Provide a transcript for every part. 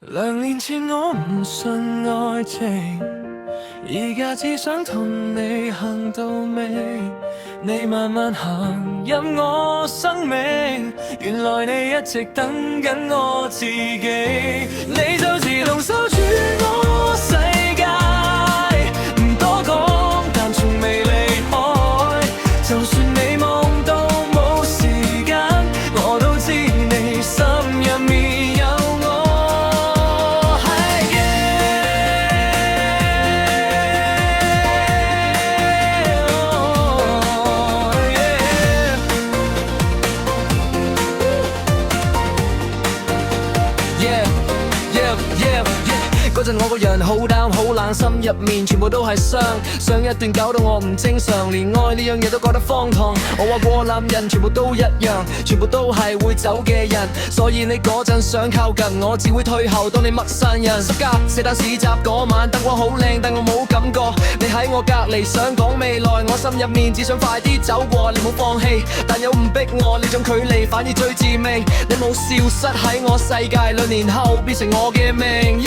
2年前我唔信愛情，而家只想同你行到尾。你慢慢行入我生命，原來你一直等緊我自己。你就自動守住我世界，唔多講，但從未離開。就算你忙到冇時間，我都知你心入面有我。嗰陣我個人好 down 好冷，心入面全部都係傷。上一段搞到我唔正常，連愛呢樣嘢都覺得荒唐。我話過男人全部都一樣，全部都係會走嘅人。所以你嗰陣想靠近我，只會退後當你陌生人。十架四單市集嗰晚，燈光好靚，但我冇感覺。你喺我隔離想講未來，我心入面只想快啲走過。你冇放棄，但又唔逼我，呢種距離反而最致命。你冇消失喺我世界，2年後變成我嘅命。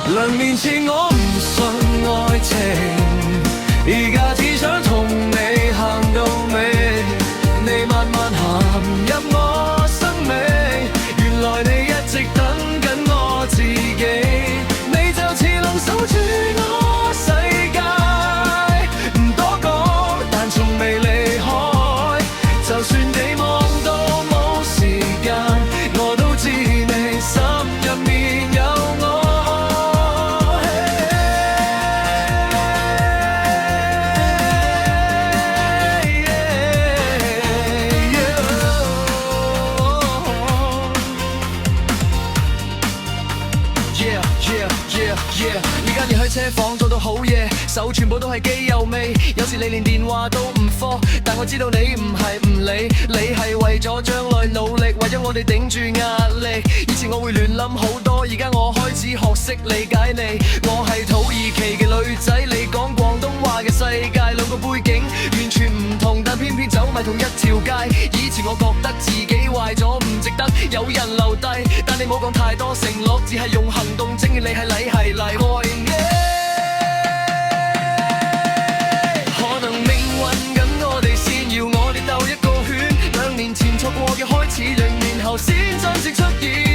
2年前我唔信愛情，而家只想同你行到尾。你慢慢行入我生命，原來你一直等緊我自己。你就似龍守住我世界，唔多講，但從未離開。就算你忙到冇時間，我都知你心入面有我。而家連去車房做到好夜，手全部都係機油味。有時你連電話都唔科，但我知道你唔係唔理，你係為咗將來努力，為咗我哋頂住壓力。以前我會亂諗好多，而家我開始學識理解你。我係土耳其嘅女仔，你講廣東話嘅世界，兩個背景完全唔同，但偏偏走埋同一條街。以前我覺得自己壞咗唔值得有人留低，但你冇講太多承諾，只係用行動證明你係禮係例愛嘅。可能命運緊我哋先要我哋鬥一個圈，2年前錯過嘅開始，2年後先真正出現。